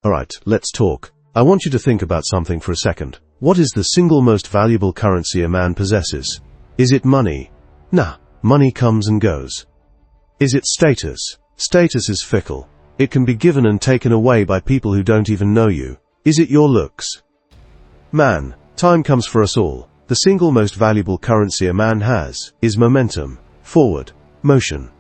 Alright, let's talk. I want you to think about something for a second. What is the single most valuable currency a man possesses? Is it money? Nah, money comes and goes. Is it status? Status is fickle. It can be given and taken away by people who don't even know you. Is it your looks? Man, time comes for us all. The single most valuable currency a man has is momentum, forward, motion.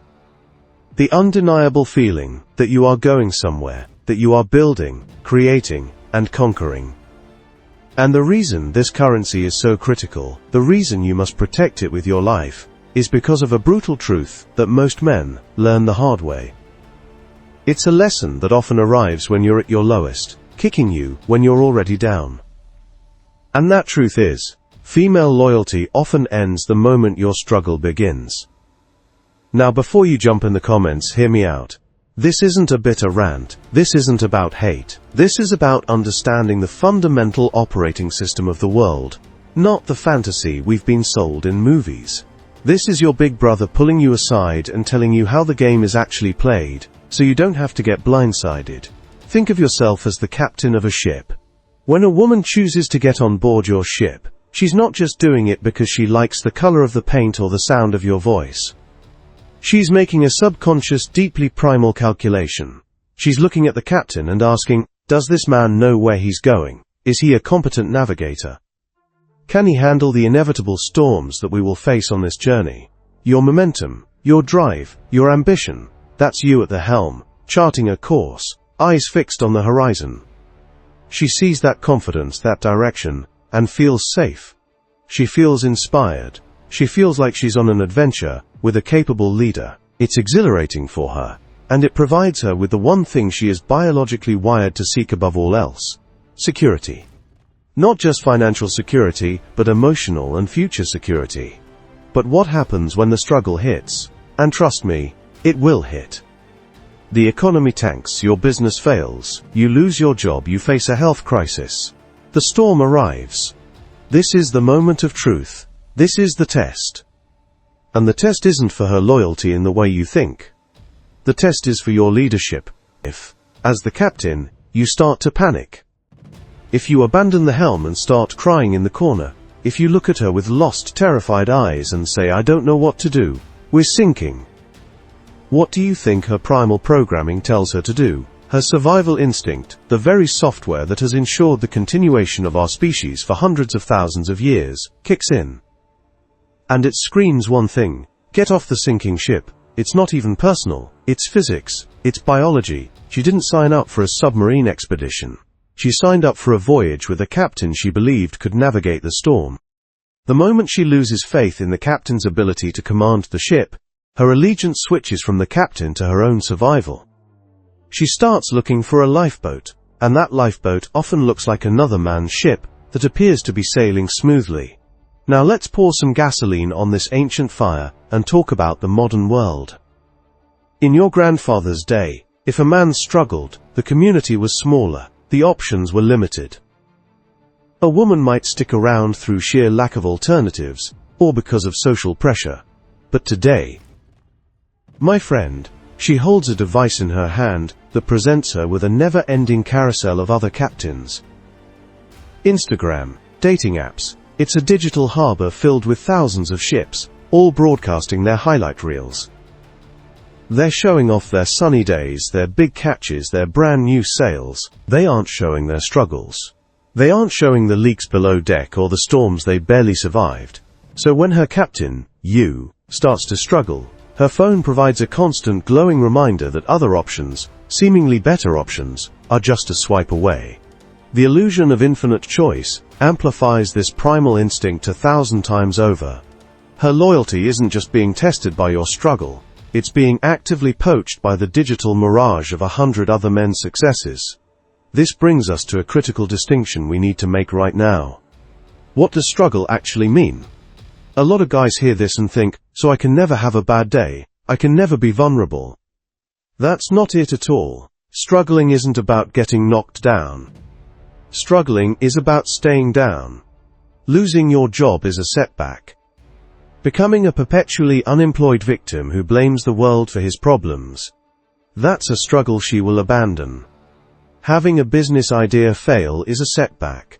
The undeniable feeling that you are going somewhere, that you are building, creating, and conquering. And the reason this currency is so critical, the reason you must protect it with your life, is because of a brutal truth that most men learn the hard way. It's a lesson that often arrives when you're at your lowest, kicking you when you're already down. And that truth is, female loyalty often ends the moment your struggle begins. Now before you jump in the comments, hear me out. This isn't a bitter rant. This isn't about hate. This is about understanding the fundamental operating system of the world, not the fantasy we've been sold in movies. This is your big brother pulling you aside and telling you how the game is actually played, so you don't have to get blindsided. Think of yourself as the captain of a ship. When a woman chooses to get on board your ship, she's not just doing it because she likes the color of the paint or the sound of your voice. She's making a subconscious, deeply primal calculation. She's looking at the captain and asking, does this man know where he's going? Is he a competent navigator? Can he handle the inevitable storms that we will face on this journey? Your momentum, your drive, your ambition, that's you at the helm, charting a course, eyes fixed on the horizon. She sees that confidence, that direction, and feels safe. She feels inspired. She feels like she's on an adventure with a capable leader. It's exhilarating for her, and it provides her with the one thing she is biologically wired to seek above all else: security. Not just financial security, but emotional and future security. But what happens when the struggle hits? And trust me, it will hit. The economy tanks, your business fails, you lose your job, you face a health crisis. The storm arrives. This is the moment of truth. This is the test. And the test isn't for her loyalty in the way you think. The test is for your leadership. If, as the captain, you start to panic. If you abandon the helm and start crying in the corner. If you look at her with lost, terrified eyes and say, I don't know what to do. We're sinking. What do you think her primal programming tells her to do? Her survival instinct, the very software that has ensured the continuation of our species for hundreds of thousands of years, kicks in. And it screams one thing: get off the sinking ship. It's not even personal. It's physics. It's biology. She didn't sign up for a submarine expedition. She signed up for a voyage with a captain she believed could navigate the storm. The moment she loses faith in the captain's ability to command the ship, her allegiance switches from the captain to her own survival. She starts looking for a lifeboat, and that lifeboat often looks like another man's ship that appears to be sailing smoothly. Now let's pour some gasoline on this ancient fire and talk about the modern world. In your grandfather's day, if a man struggled, the community was smaller, the options were limited. A woman might stick around through sheer lack of alternatives, or because of social pressure. But today, my friend, she holds a device in her hand that presents her with a never-ending carousel of other captains. Instagram, dating apps, it's a digital harbor filled with thousands of ships, all broadcasting their highlight reels. They're showing off their sunny days, their big catches, their brand new sails. They aren't showing their struggles. They aren't showing the leaks below deck or the storms they barely survived. So when her captain, you, starts to struggle, her phone provides a constant glowing reminder that other options, seemingly better options, are just a swipe away. The illusion of infinite choice amplifies this primal instinct 1,000 times over. Her loyalty isn't just being tested by your struggle, it's being actively poached by the digital mirage of 100 other men's successes. This brings us to a critical distinction we need to make right now. What does struggle actually mean? A lot of guys hear this and think, so I can never have a bad day, I can never be vulnerable. That's not it at all. Struggling isn't about getting knocked down. Struggling is about staying down. Losing your job is a setback. Becoming a perpetually unemployed victim who blames the world for his problems. That's a struggle she will abandon. Having a business idea fail is a setback.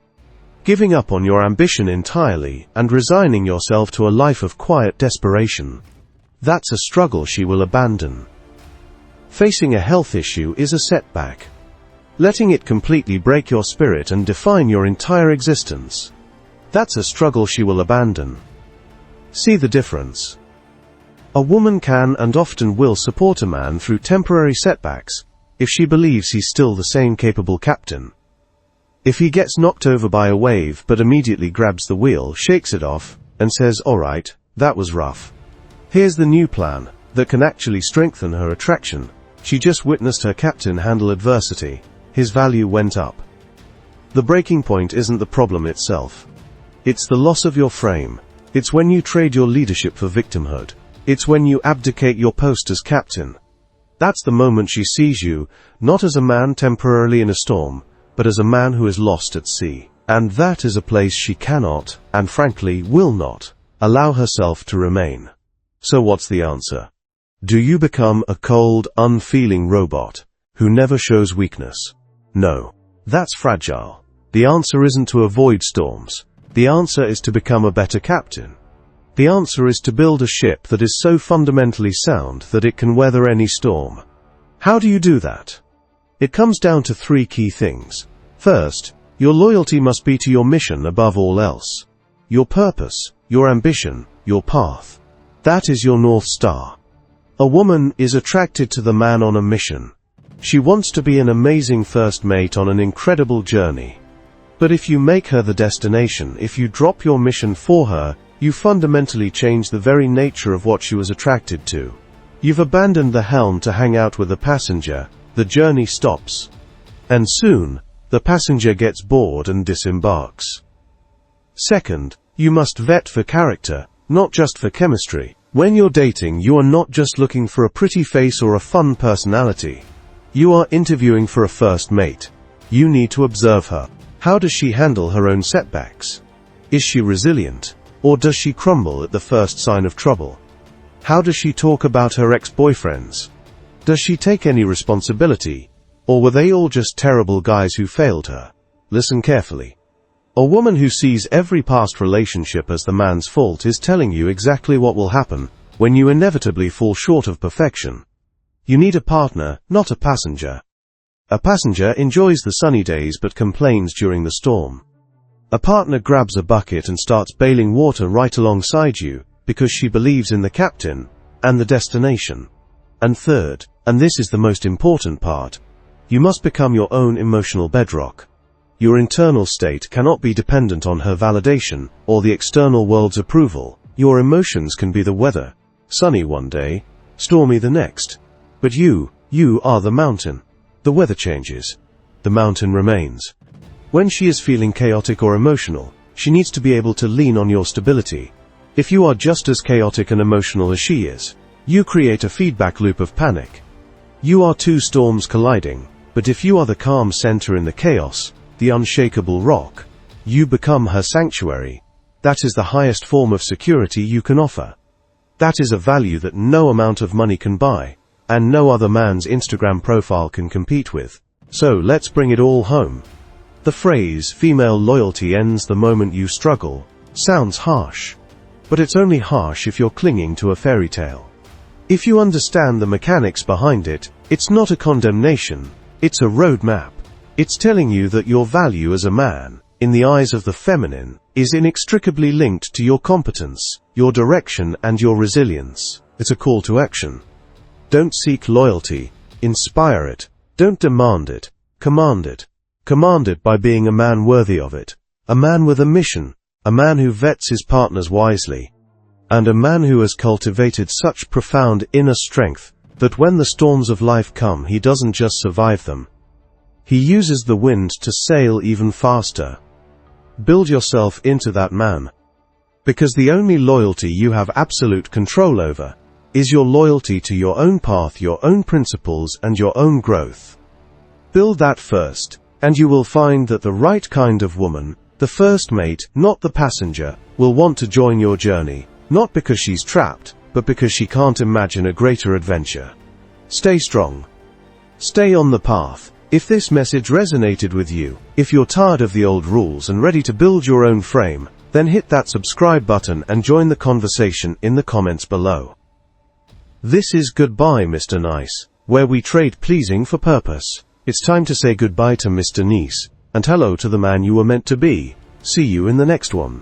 Giving up on your ambition entirely and resigning yourself to a life of quiet desperation. That's a struggle she will abandon. Facing a health issue is a setback. Letting it completely break your spirit and define your entire existence. That's a struggle she will abandon. See the difference. A woman can and often will support a man through temporary setbacks, if she believes he's still the same capable captain. If he gets knocked over by a wave but immediately grabs the wheel, shakes it off, and says, "Alright, that was rough. Here's the new plan," that can actually strengthen her attraction. She just witnessed her captain handle adversity. His value went up. The breaking point isn't the problem itself. It's the loss of your frame. It's when you trade your leadership for victimhood. It's when you abdicate your post as captain. That's the moment she sees you, not as a man temporarily in a storm, but as a man who is lost at sea. And that is a place she cannot, and frankly will not, allow herself to remain. So what's the answer? Do you become a cold, unfeeling robot, who never shows weakness? No. That's fragile. The answer isn't to avoid storms. The answer is to become a better captain. The answer is to build a ship that is so fundamentally sound that it can weather any storm. How do you do that? It comes down to 3 key things. First, your loyalty must be to your mission above all else. Your purpose, your ambition, your path. That is your North Star. A woman is attracted to the man on a mission. She wants to be an amazing first mate on an incredible journey. But if you make her the destination, if you drop your mission for her, you fundamentally change the very nature of what she was attracted to. You've abandoned the helm to hang out with a passenger, the journey stops. And soon, the passenger gets bored and disembarks. Second, you must vet for character, not just for chemistry. When you're dating, you are not just looking for a pretty face or a fun personality. You are interviewing for a first mate. You need to observe her. How does she handle her own setbacks? Is she resilient? Or does she crumble at the first sign of trouble? How does she talk about her ex-boyfriends? Does she take any responsibility? Or were they all just terrible guys who failed her? Listen carefully. A woman who sees every past relationship as the man's fault is telling you exactly what will happen when you inevitably fall short of perfection. You need a partner, not a passenger. A passenger enjoys the sunny days but complains during the storm. A partner grabs a bucket and starts bailing water right alongside you because she believes in the captain and the destination. And third, and this is the most important part, you must become your own emotional bedrock. Your internal state cannot be dependent on her validation or the external world's approval. Your emotions can be the weather, sunny one day, stormy the next. But you are the mountain. The weather changes. The mountain remains. When she is feeling chaotic or emotional, she needs to be able to lean on your stability. If you are just as chaotic and emotional as she is, you create a feedback loop of panic. You are 2 storms colliding, but if you are the calm center in the chaos, the unshakable rock, you become her sanctuary. That is the highest form of security you can offer. That is a value that no amount of money can buy, and no other man's Instagram profile can compete with. So let's bring it all home. The phrase, female loyalty ends the moment you struggle, sounds harsh. But it's only harsh if you're clinging to a fairy tale. If you understand the mechanics behind it, it's not a condemnation, it's a roadmap. It's telling you that your value as a man, in the eyes of the feminine, is inextricably linked to your competence, your direction, and your resilience. It's a call to action. Don't seek loyalty, inspire it. Don't demand it, command it. Command it by being a man worthy of it. A man with a mission, a man who vets his partners wisely, and a man who has cultivated such profound inner strength that when the storms of life come, he doesn't just survive them. He uses the wind to sail even faster. Build yourself into that man. Because the only loyalty you have absolute control over is your loyalty to your own path, your own principles, and your own growth. Build that first, and you will find that the right kind of woman, the first mate, not the passenger, will want to join your journey, not because she's trapped, but because she can't imagine a greater adventure. Stay strong. Stay on the path, If this message resonated with you, if you're tired of the old rules and ready to build your own frame, then hit that subscribe button and join the conversation in the comments below. This is Goodbye Mr. Nice, where we trade pleasing for purpose. It's time to say goodbye to Mr. Nice, and hello to the man you were meant to be. See you in the next one.